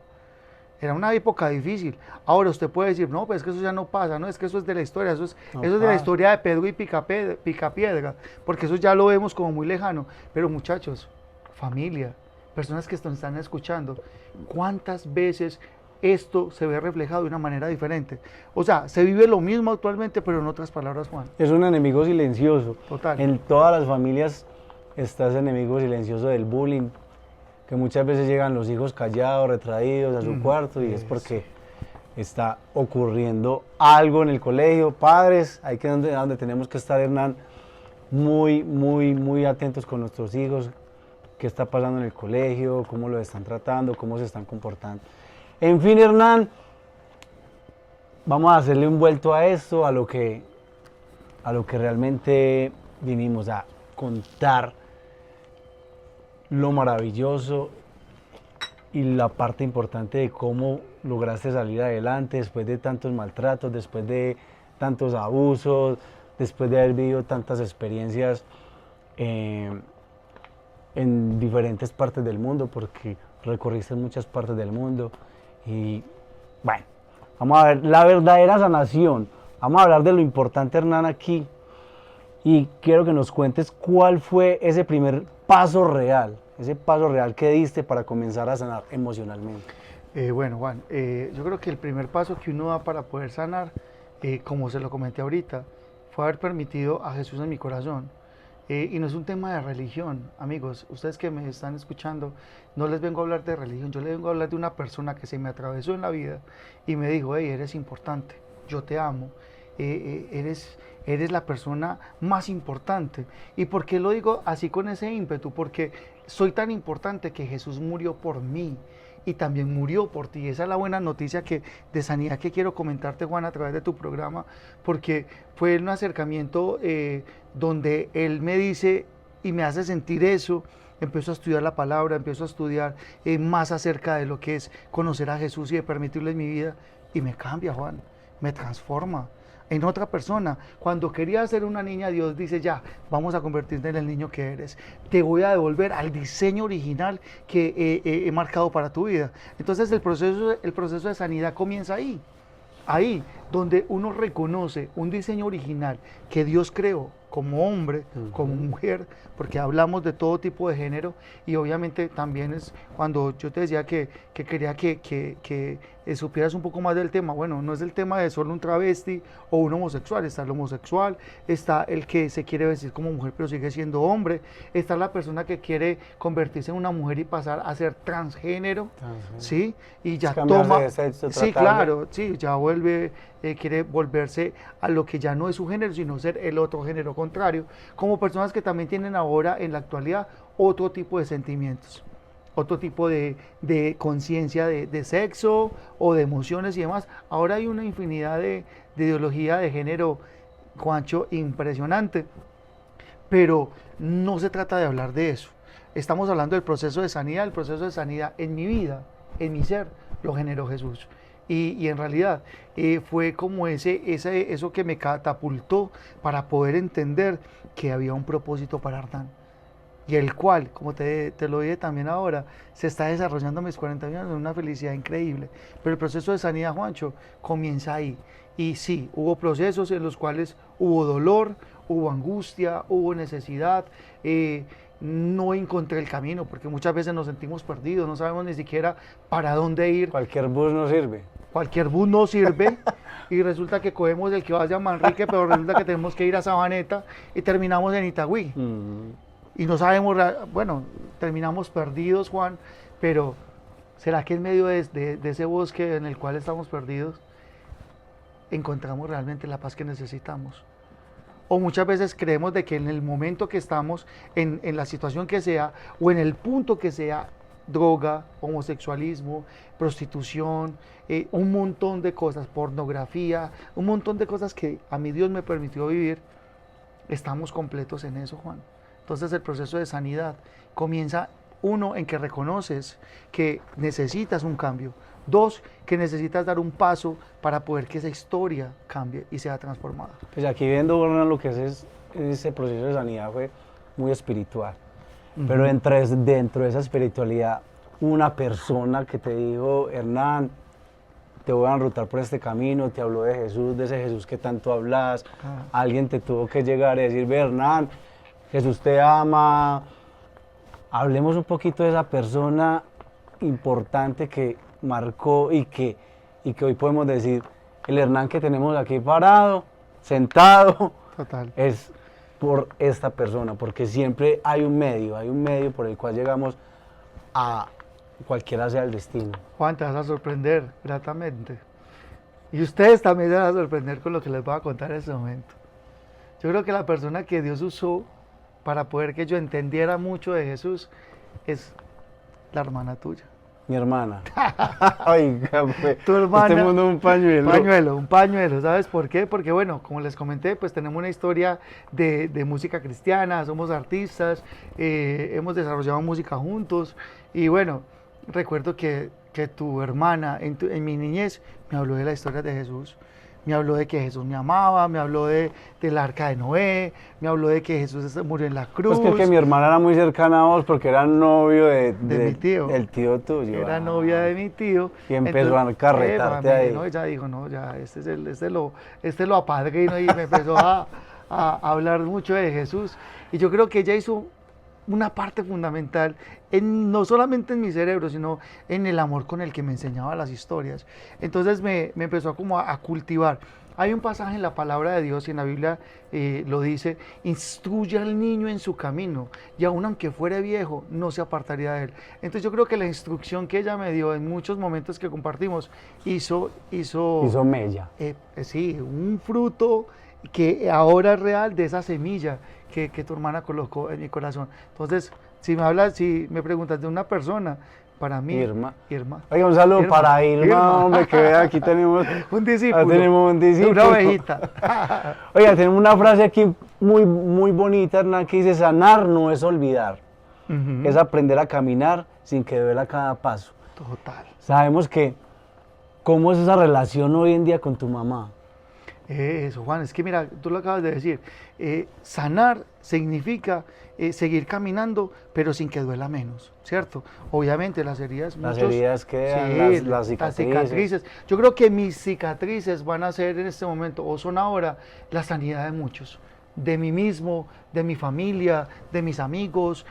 Era una época difícil. Ahora usted puede decir, no, pues es que eso ya no pasa, no, es que eso es de la historia, No eso es de la pasa. historia de Pedro y Picapiedra, porque eso ya lo vemos como muy lejano. Pero muchachos, familia, personas que están escuchando, ¿cuántas veces esto se ve reflejado de una manera diferente? O sea, se vive lo mismo actualmente, pero en otras palabras, Juan. Es un enemigo silencioso. Total. En todas las familias está ese enemigo silencioso del bullying, que muchas veces llegan los hijos callados, retraídos a su cuarto y es porque está ocurriendo algo en el colegio. Padres, ahí que es donde tenemos que estar, Hernán, muy atentos con nuestros hijos, qué está pasando en el colegio, cómo lo están tratando, cómo se están comportando. En fin, Hernán, vamos a hacerle un vuelto a esto, a lo que realmente vinimos a contar, lo maravilloso y la parte importante de cómo lograste salir adelante después de tantos maltratos, después de tantos abusos, después de haber vivido tantas experiencias en diferentes partes del mundo, porque recorriste muchas partes del mundo. Y bueno, vamos a ver la verdadera sanación. Vamos a hablar de lo importante, Hernán, aquí. Y quiero que nos cuentes cuál fue ese primer paso real que diste para comenzar a sanar emocionalmente. Bueno, Juan, yo creo que el primer paso que uno da para poder sanar, como se lo comenté ahorita, fue haber permitido a Jesús en mi corazón. Y no es un tema de religión, amigos, ustedes que me están escuchando, no les vengo a hablar de religión, yo les vengo a hablar de una persona que se me atravesó en la vida y me dijo, hey, eres importante, yo te amo, eres la persona más importante. ¿Y por qué lo digo así con ese ímpetu? Porque soy tan importante que Jesús murió por mí y también murió por ti. Esa es la buena noticia de sanidad que quiero comentarte, Juan, a través de tu programa, porque fue un acercamiento donde Él me dice y me hace sentir eso. Empiezo a estudiar la palabra, empiezo a estudiar más acerca de lo que es conocer a Jesús y de permitirle en mi vida, y me cambia, Juan, me transforma en otra persona. Cuando quería ser una niña, Dios dice, ya, vamos a convertirte en el niño que eres. Te voy a devolver al diseño original que he marcado para tu vida. Entonces el proceso de sanidad comienza ahí donde uno reconoce un diseño original que Dios creó como hombre, como mujer, porque hablamos de todo tipo de género, y obviamente también es cuando yo te decía que quería que supieras un poco más del tema. Bueno, no es el tema de solo un travesti o un homosexual, está el homosexual, está el que se quiere vestir como mujer pero sigue siendo hombre, está la persona que quiere convertirse en una mujer y pasar a ser transgénero, ¿sí? Y ya toma, de sexo, sí, claro, sí, ya quiere volverse a lo que ya no es su género, sino ser el otro género contrario, como personas que también tienen ahora en la actualidad otro tipo de sentimientos, otro tipo de conciencia de sexo o de emociones y demás. Ahora hay una infinidad de ideología de género, Juancho, impresionante, pero no se trata de hablar de eso. Estamos hablando del proceso de sanidad. El proceso de sanidad en mi vida, en mi ser, lo generó Jesús. Y en realidad fue como eso que me catapultó para poder entender que había un propósito para Hernán, y el cual, como te lo dije también ahora, se está desarrollando a mis 40 años en una felicidad increíble. Pero el proceso de sanidad, Juancho, comienza ahí. Y sí, hubo procesos en los cuales hubo dolor, hubo angustia, hubo necesidad, no encontré el camino, porque muchas veces nos sentimos perdidos, no sabemos ni siquiera para dónde ir. Cualquier bus no sirve. Cualquier bus no sirve y resulta que cogemos el que vaya a Manrique, pero resulta que tenemos que ir a Sabaneta y terminamos en Itagüí. Y no sabemos, bueno, terminamos perdidos, Juan, pero ¿será que en medio de ese bosque en el cual estamos perdidos encontramos realmente la paz que necesitamos? O muchas veces creemos de que en el momento que estamos, en la situación que sea, o en el punto que sea, droga, homosexualismo, prostitución, un montón de cosas, pornografía, un montón de cosas que a mí Dios me permitió vivir, estamos completos en eso, Juan. Entonces el proceso de sanidad comienza, uno, en que reconoces que necesitas un cambio. Dos, que necesitas dar un paso para poder que esa historia cambie y sea transformada. Pues aquí viendo, bueno, lo que es ese proceso de sanidad fue muy espiritual. Pero dentro de esa espiritualidad, una persona que te dijo, Hernán, te voy a enrutar por este camino, te habló de Jesús, de ese Jesús que tanto hablas, alguien te tuvo que llegar y decir, ve, Hernán, Jesús te ama. Hablemos un poquito de esa persona importante que marcó y que hoy podemos decir, el Hernán que tenemos aquí parado, sentado, Total. Es por esta persona, porque siempre hay un medio por el cual llegamos a cualquiera sea el destino. Juan, te vas a sorprender gratamente. Y ustedes también se van a sorprender con lo que les voy a contar en este momento. Yo creo que la persona que Dios usó para poder que yo entendiera mucho de Jesús es la hermana tuya. Mi hermana. Oiga, tu hermana. Este mundo es un pañuelo. Un pañuelo. ¿Sabes por qué? Porque bueno, como les comenté, pues tenemos una historia de música cristiana, somos artistas, hemos desarrollado música juntos y bueno, recuerdo que tu hermana en mi niñez me habló de la historia de Jesús. Me habló de que Jesús me amaba, me habló del arca de Noé, me habló de que Jesús murió en la cruz. Pues que mi hermana era muy cercana a vos porque era novio de mi tío. del tío tuyo. Era novia de mi tío. Y empezó a carretarte ahí. No, ella dijo, no, ya, este lo apadrino y me empezó a hablar mucho de Jesús. Y yo creo que ella hizo una parte fundamental, no solamente en mi cerebro, sino en el amor con el que me enseñaba las historias. Entonces me empezó como a cultivar. Hay un pasaje en la palabra de Dios y en la Biblia lo dice: instruye al niño en su camino y aun aunque fuere viejo no se apartaría de él. Entonces yo creo que la instrucción que ella me dio en muchos momentos que compartimos hizo mella. Sí, un fruto que ahora es real de esa semilla que tu hermana colocó en mi corazón. Entonces, si me preguntas de una persona, para mí, Irma. Oiga, un saludo para Irma, hombre, que vea, aquí tenemos un discípulo. Tenemos un discípulo. Una ovejita. Oiga, tenemos una frase aquí muy, muy bonita, Hernán, que dice: sanar no es olvidar, es aprender a caminar sin que duela cada paso. Total. Sabemos que, ¿cómo es esa relación hoy en día con tu mamá? Eso, Juan, es que mira, tú lo acabas de decir, sanar significa seguir caminando, pero sin que duela menos, ¿cierto? Obviamente las heridas... Las heridas quedan, sí, las cicatrices. Yo creo que mis cicatrices van a ser en este momento, o son ahora, la sanidad de muchos, de mí mismo, de mi familia, de mis amigos,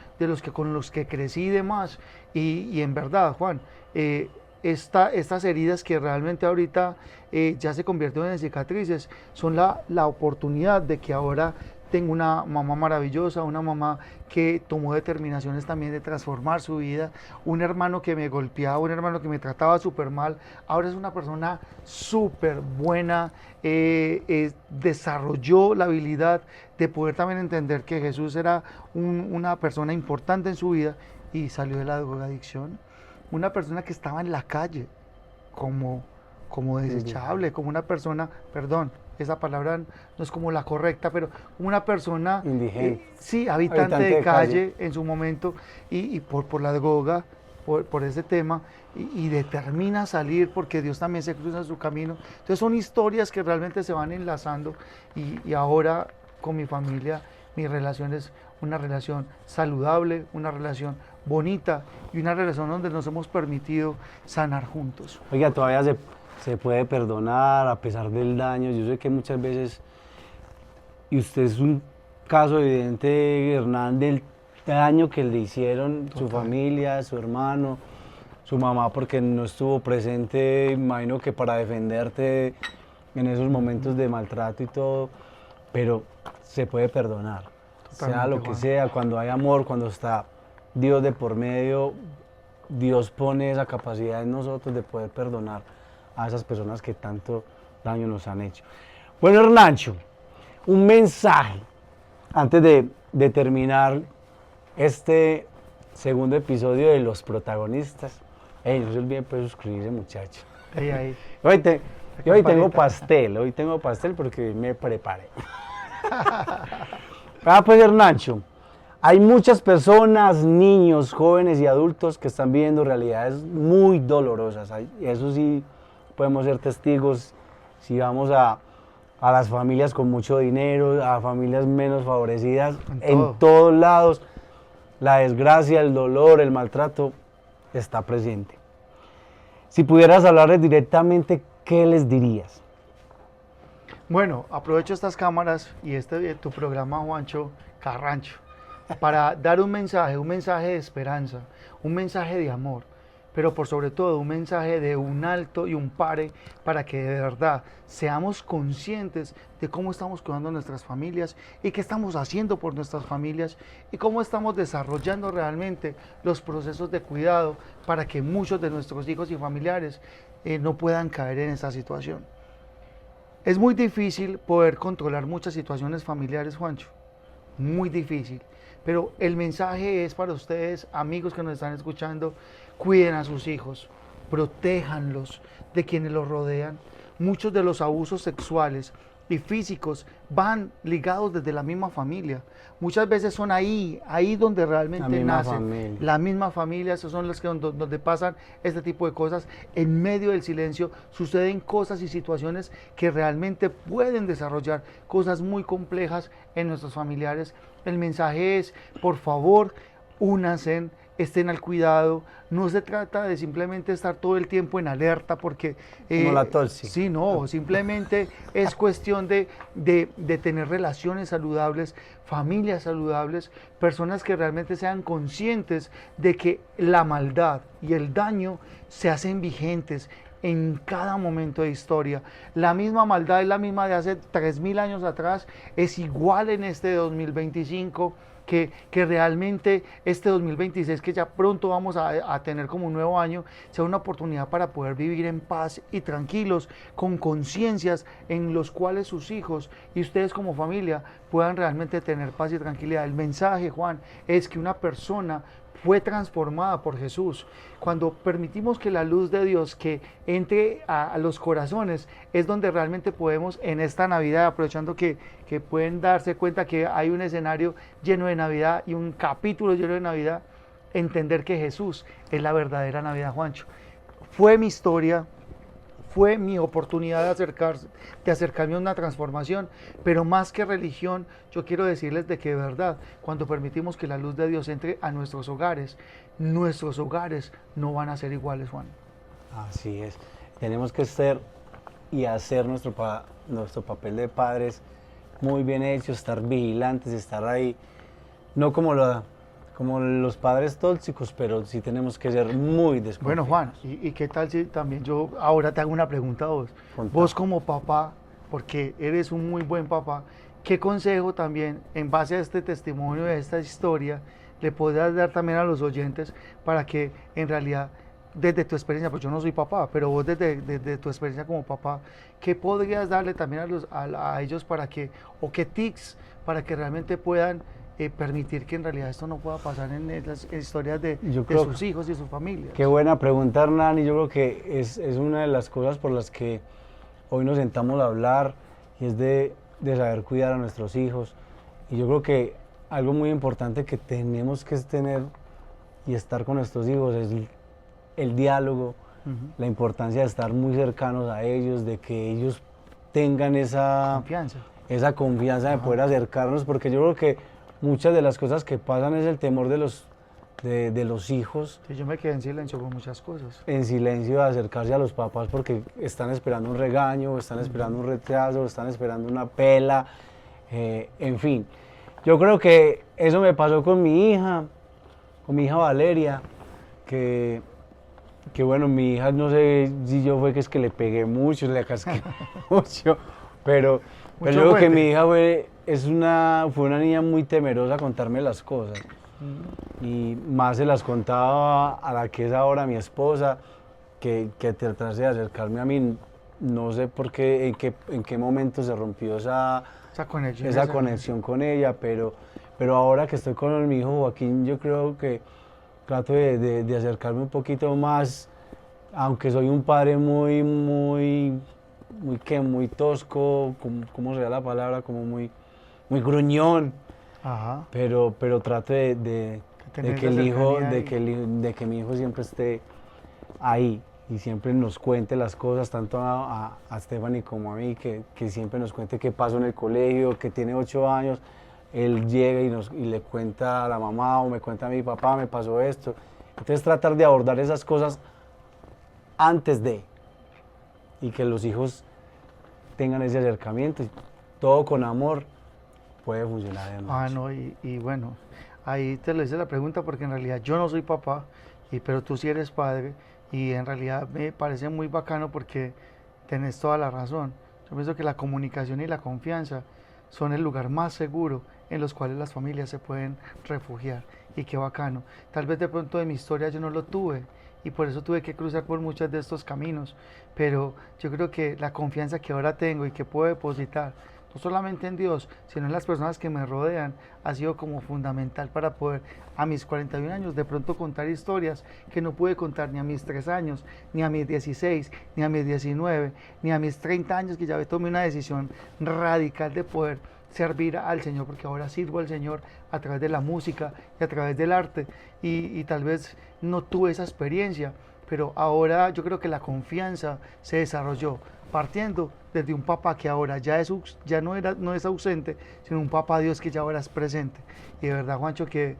con los que crecí y demás. Y en verdad, Juan, estas heridas que realmente ahorita ya se convierten en cicatrices, son la oportunidad de que ahora tengo una mamá maravillosa, una mamá que tomó determinaciones también de transformar su vida, un hermano que me golpeaba, un hermano que me trataba súper mal, ahora es una persona súper buena, desarrolló la habilidad de poder también entender que Jesús era una persona importante en su vida y salió de la drogadicción. Una persona que estaba en la calle como desechable, como una persona, perdón, esa palabra no es como la correcta, pero una persona indigente, sí, habitante de calle en su momento, y por la droga, por ese tema, y determina salir porque Dios también se cruza en su camino. Entonces son historias que realmente se van enlazando, y ahora con mi familia, mi relación es una relación saludable, una relación bonita y una relación donde nos hemos permitido sanar juntos. Oiga, todavía se puede perdonar a pesar del daño. Yo sé que muchas veces, y usted es un caso evidente, Hernán, del daño que le hicieron su familia, su hermano, su mamá, porque no estuvo presente, imagino que para defenderte en esos momentos de maltrato y todo, pero se puede perdonar. Totalmente, sea lo que sea, cuando hay amor, cuando está Dios de por medio, Dios pone esa capacidad en nosotros de poder perdonar a esas personas que tanto daño nos han hecho. Bueno, Hernancho, un mensaje antes de terminar este segundo episodio de Los Protagonistas. No se olviden pues suscribirse, muchachos. Ahí. Hoy tengo pastel porque me preparé. Pues Hernancho, hay muchas personas, niños, jóvenes y adultos que están viviendo realidades muy dolorosas. Eso sí, podemos ser testigos si vamos a las familias con mucho dinero, a familias menos favorecidas, en todos lados. La desgracia, el dolor, el maltrato está presente. Si pudieras hablarles directamente, ¿qué les dirías? Bueno, aprovecho estas cámaras y tu programa, Juancho Carrancho, para dar un mensaje de esperanza, un mensaje de amor, pero por sobre todo un mensaje de un alto y un pare para que de verdad seamos conscientes de cómo estamos cuidando a nuestras familias y qué estamos haciendo por nuestras familias y cómo estamos desarrollando realmente los procesos de cuidado para que muchos de nuestros hijos y familiares no puedan caer en esa situación. Es muy difícil poder controlar muchas situaciones familiares, Juancho, muy difícil. Pero el mensaje es para ustedes, amigos que nos están escuchando: cuiden a sus hijos, protéjanlos de quienes los rodean. Muchos de los abusos sexuales y físicos van ligados desde la misma familia. Muchas veces son ahí donde realmente nacen. La misma familia, esos son los que donde pasan este tipo de cosas. En medio del silencio suceden cosas y situaciones que realmente pueden desarrollar cosas muy complejas en nuestros familiares. El mensaje es, por favor, únanse, estén al cuidado. No se trata de simplemente estar todo el tiempo en alerta porque... Como la Tolsi. Sí, no, simplemente es cuestión de tener relaciones saludables, familias saludables, personas que realmente sean conscientes de que la maldad y el daño se hacen vigentes en cada momento de historia. La misma maldad es la misma de hace 3000 años atrás, es igual en este 2025, que realmente este 2026, que ya pronto vamos a tener como un nuevo año, sea una oportunidad para poder vivir en paz y tranquilos, con conciencias en los cuales sus hijos y ustedes como familia puedan realmente tener paz y tranquilidad. El mensaje, Juan, es que una persona fue transformada por Jesús. Cuando permitimos que la luz de Dios que entre a los corazones, es donde realmente podemos en esta Navidad, aprovechando que pueden darse cuenta que hay un escenario lleno de Navidad y un capítulo lleno de Navidad, entender que Jesús es la verdadera Navidad, Juancho. Fue mi historia, fue mi oportunidad de acercarme a una transformación, pero más que religión, yo quiero decirles de que de verdad, cuando permitimos que la luz de Dios entre a nuestros hogares no van a ser iguales, Juan. Así es. Tenemos que ser y hacer nuestro papel de padres muy bien hecho, estar vigilantes, estar ahí, no como los padres tóxicos, pero sí tenemos que ser muy desconfiados. Bueno, Juan, ¿y qué tal si también yo ahora te hago una pregunta a vos? Contá. Vos como papá, porque eres un muy buen papá, ¿qué consejo también, en base a este testimonio, de esta historia, le podrías dar también a los oyentes para que en realidad, desde tu experiencia, pues yo no soy papá, pero vos desde tu experiencia como papá, ¿qué podrías darle también a ellos para que, o qué tips para que realmente puedan permitir que en realidad esto no pueda pasar en las historias de sus hijos y sus familias? Qué buena pregunta, Hernán, y yo creo que es una de las cosas por las que hoy nos sentamos a hablar, y es de saber cuidar a nuestros hijos. Y yo creo que algo muy importante que tenemos que tener y estar con nuestros hijos es el diálogo, la importancia de estar muy cercanos a ellos, de que ellos tengan esa confianza de poder acercarnos, porque yo creo que muchas de las cosas que pasan es el temor de los hijos. Sí, yo me quedé en silencio con muchas cosas. En silencio, de acercarse a los papás porque están esperando un regaño, están esperando un rechazo, están esperando una pela, en fin. Yo creo que eso me pasó con mi hija Valeria, que bueno, mi hija, no sé si yo fue que es que le pegué mucho, le casqué mucho, pero yo creo que mi hija fue una niña muy temerosa a contarme las cosas. Y más se las contaba a la que es ahora mi esposa, que tratase de acercarme a mí. No sé por qué, en qué momento se rompió esa conexión con ella, pero ahora que estoy con mi hijo Joaquín, yo creo que trato de acercarme un poquito más, aunque soy un padre muy tosco, ¿cómo sería la palabra? Como muy gruñón. Ajá. Pero trato de que mi hijo siempre esté ahí y siempre nos cuente las cosas, tanto a Stephanie como a mí, que siempre nos cuente qué pasó en el colegio, que tiene 8 años, él llega y le cuenta a la mamá o me cuenta a mi papá, me pasó esto. Entonces tratar de abordar esas cosas antes y que los hijos tengan ese acercamiento, todo con amor puede funcionar. No, y bueno, ahí te lo hice la pregunta porque en realidad yo no soy papá, pero tú sí eres padre, y en realidad me parece muy bacano porque tenés toda la razón. Yo pienso que la comunicación y la confianza son el lugar más seguro en los cuales las familias se pueden refugiar, y qué bacano. Tal vez de pronto de mi historia yo no lo tuve y por eso tuve que cruzar por muchos de estos caminos, pero yo creo que la confianza que ahora tengo y que puedo depositar no solamente en Dios, sino en las personas que me rodean, ha sido como fundamental para poder a mis 41 años de pronto contar historias que no pude contar ni a mis 3 años, ni a mis 16, ni a mis 19, ni a mis 30 años, que ya tomé una decisión radical de poder servir al Señor, porque ahora sirvo al Señor a través de la música y a través del arte, y tal vez no tuve esa experiencia, pero ahora yo creo que la confianza se desarrolló partiendo desde un papá que ahora ya no es ausente, sino un papá Dios que ya ahora es presente. Y de verdad, Juancho, que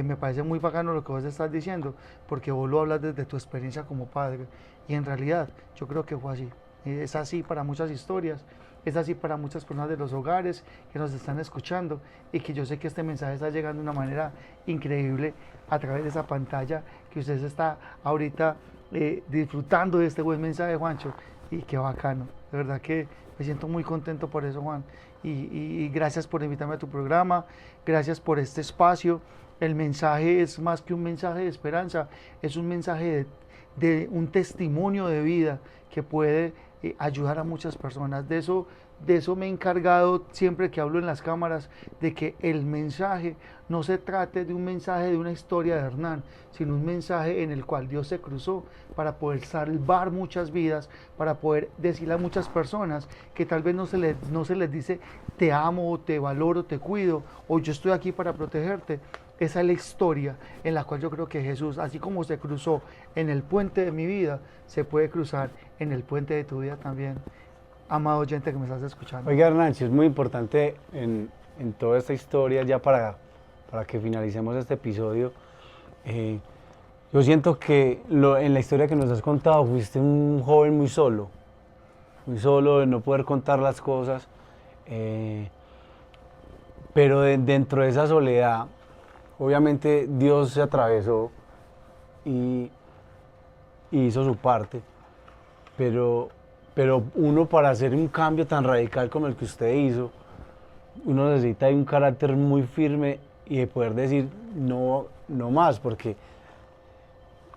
me parece muy bacano lo que vos estás diciendo, porque vos lo hablas desde tu experiencia como padre, y en realidad yo creo que fue así. Es así para muchas historias, es así para muchas personas de los hogares que nos están escuchando, y que yo sé que este mensaje está llegando de una manera increíble a través de esa pantalla que usted está ahorita disfrutando de este buen mensaje, Juancho, y qué bacano. De verdad que me siento muy contento por eso, Juan, y gracias por invitarme a tu programa, gracias por este espacio. El mensaje es más que un mensaje de esperanza, es un mensaje de un testimonio de vida que puede ayudar a muchas personas. De eso me he encargado siempre que hablo en las cámaras, de que el mensaje no se trate de un mensaje de una historia de Hernán, sino un mensaje en el cual Dios se cruzó para poder salvar muchas vidas, para poder decirle a muchas personas que tal vez no se les dice te amo, te valoro, te cuido, o yo estoy aquí para protegerte. Esa es la historia en la cual yo creo que Jesús, así como se cruzó en el puente de mi vida, se puede cruzar en el puente de tu vida también, amado oyente que me estás escuchando. Oiga, Hernancho, es muy importante en toda esta historia, ya para que finalicemos este episodio. Yo siento que en la historia que nos has contado fuiste un joven muy solo de no poder contar las cosas, pero dentro de esa soledad, obviamente Dios se atravesó y hizo su parte, pero uno, para hacer un cambio tan radical como el que usted hizo, uno necesita un carácter muy firme y de poder decir no, no más, porque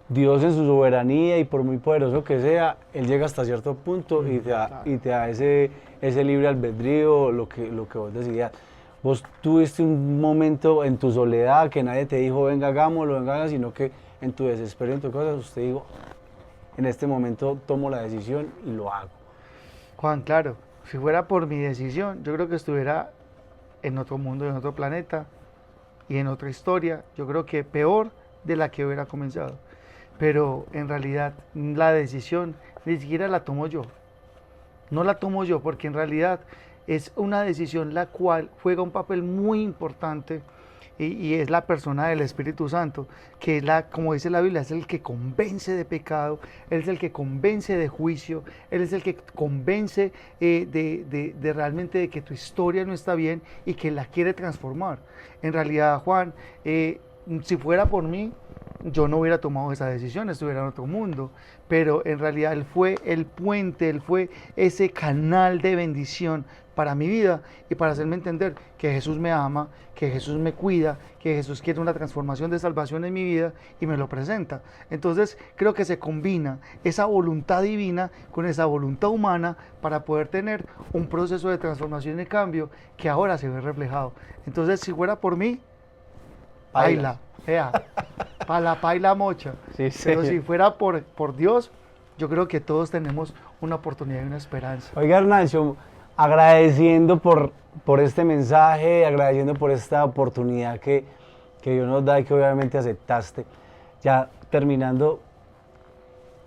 Dios en su soberanía y por muy poderoso que sea, Él llega hasta cierto punto y te da ese libre albedrío, lo que vos decidías. Vos tuviste un momento en tu soledad que nadie te dijo venga hagámoslo, sino que en tu desespero, en tu cosa, usted dijo en este momento tomo la decisión y lo hago. Juan, claro, si fuera por mi decisión, yo creo que estuviera en otro mundo, en otro planeta y en otra historia, yo creo que peor de la que hubiera comenzado. Pero en realidad la decisión ni siquiera la tomo yo. No la tomo yo porque en realidad es una decisión la cual juega un papel muy importante y es la persona del Espíritu Santo, que es como dice la Biblia, es el que convence de pecado, Él es el que convence de juicio, Él es el que convence de realmente de que tu historia no está bien y que la quiere transformar. En realidad, Juan, si fuera por mí, yo no hubiera tomado esa decisión, estuviera en otro mundo, pero en realidad Él fue el puente, Él fue ese canal de bendición para mi vida y para hacerme entender que Jesús me ama, que Jesús me cuida, que Jesús quiere una transformación de salvación en mi vida y me lo presenta. Entonces creo que se combina esa voluntad divina con esa voluntad humana para poder tener un proceso de transformación y cambio que ahora se ve reflejado. Entonces, si fuera por mí, paila, para la paila mocha. Sí, pero si fuera por Dios, yo creo que todos tenemos una oportunidad y una esperanza. Oiga, Hernancho, agradeciendo por este mensaje, agradeciendo por esta oportunidad que Dios nos da y que obviamente aceptaste. Ya terminando,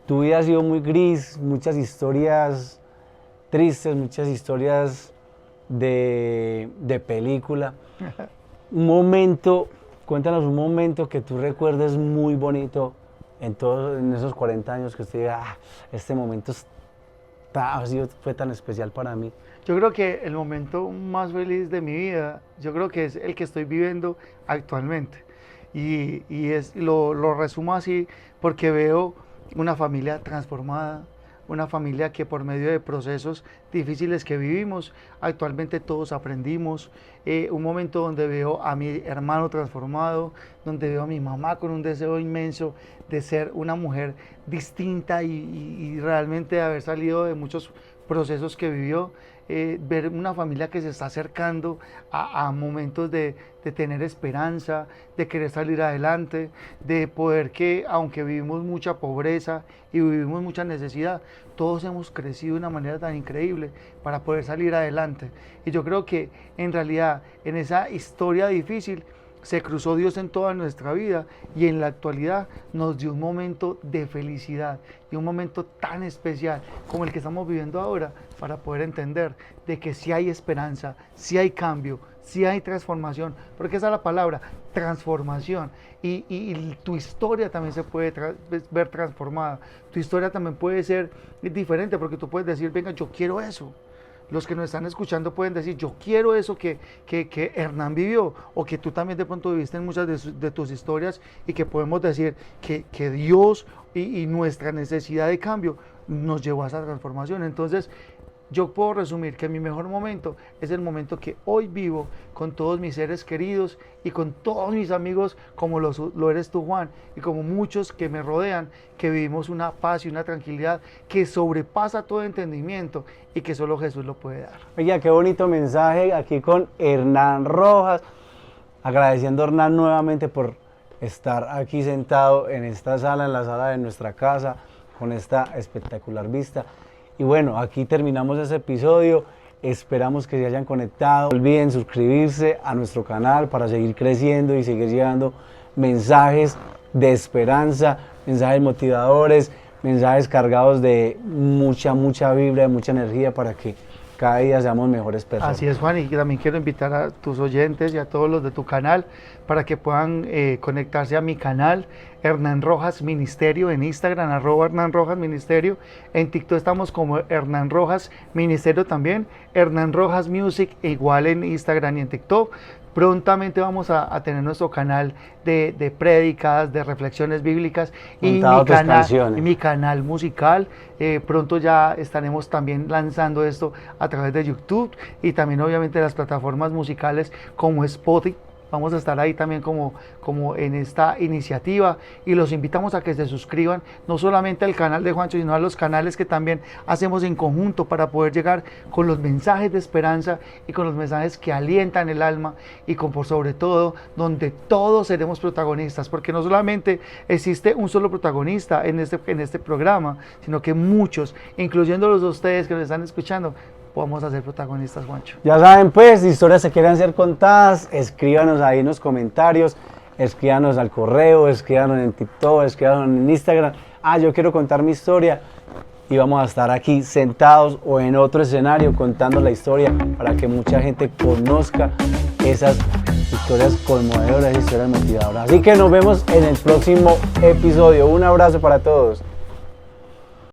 tu vida ha sido muy gris, muchas historias tristes, muchas historias de película. Un momento, cuéntanos un momento que tú recuerdes muy bonito en esos 40 años, que usted diga, este momento fue tan especial para mí. Yo creo que el momento más feliz de mi vida, yo creo que es el que estoy viviendo actualmente. Y lo resumo así porque veo una familia transformada, una familia que por medio de procesos difíciles que vivimos, actualmente todos aprendimos, un momento donde veo a mi hermano transformado, donde veo a mi mamá con un deseo inmenso de ser una mujer distinta y realmente de haber salido de muchos procesos que vivió, ver una familia que se está acercando a momentos de tener esperanza, de querer salir adelante, de poder que, aunque vivimos mucha pobreza y vivimos mucha necesidad, todos hemos crecido de una manera tan increíble para poder salir adelante. Y yo creo que en realidad en esa historia difícil se cruzó Dios en toda nuestra vida y en la actualidad nos dio un momento de felicidad y un momento tan especial como el que estamos viviendo ahora para poder entender de que sí hay esperanza, sí hay cambio, sí hay transformación, porque esa es la palabra, transformación. Y tu historia también se puede ver transformada, tu historia también puede ser diferente, porque tú puedes decir, venga, yo quiero eso. Los que nos están escuchando pueden decir, yo quiero eso que Hernán vivió, o que tú también de pronto viviste en muchas de tus historias, y que podemos decir que Dios y nuestra necesidad de cambio nos llevó a esa transformación. Entonces, yo puedo resumir que mi mejor momento es el momento que hoy vivo con todos mis seres queridos y con todos mis amigos, como lo eres tú, Juan, y como muchos que me rodean, que vivimos una paz y una tranquilidad que sobrepasa todo entendimiento y que solo Jesús lo puede dar. Oiga, qué bonito mensaje aquí con Hernán Rojas, agradeciendo a Hernán nuevamente por estar aquí sentado en esta sala, en la sala de nuestra casa, con esta espectacular vista. Y bueno, aquí terminamos ese episodio, esperamos que se hayan conectado, no olviden suscribirse a nuestro canal para seguir creciendo y seguir llevando mensajes de esperanza, mensajes motivadores, mensajes cargados de mucha vibra, de mucha energía para que cada día seamos mejores personas. Así es, Juan, y también quiero invitar a tus oyentes y a todos los de tu canal para que puedan conectarse a mi canal, Hernán Rojas Ministerio, en Instagram, @Hernán Rojas Ministerio, en TikTok estamos como Hernán Rojas Ministerio también, Hernán Rojas Music, igual en Instagram y en TikTok. Prontamente vamos a tener nuestro canal de prédicas, de reflexiones bíblicas y mi canal musical. Pronto ya estaremos también lanzando esto a través de YouTube y también obviamente las plataformas musicales como Spotify. Vamos a estar ahí también como en esta iniciativa, y los invitamos a que se suscriban no solamente al canal de Juancho, sino a los canales que también hacemos en conjunto para poder llegar con los mensajes de esperanza y con los mensajes que alientan el alma, y por sobre todo donde todos seremos protagonistas, porque no solamente existe un solo protagonista en este programa, sino que muchos, incluyéndolos a ustedes que nos están escuchando, vamos a ser protagonistas, Juancho. Ya saben, pues, si historias se quieren ser contadas, escríbanos ahí en los comentarios, escríbanos al correo, escríbanos en TikTok, escríbanos en Instagram. Yo quiero contar mi historia, y vamos a estar aquí sentados o en otro escenario contando la historia para que mucha gente conozca esas historias conmovedoras, historias motivadoras. Así que nos vemos en el próximo episodio. Un abrazo para todos.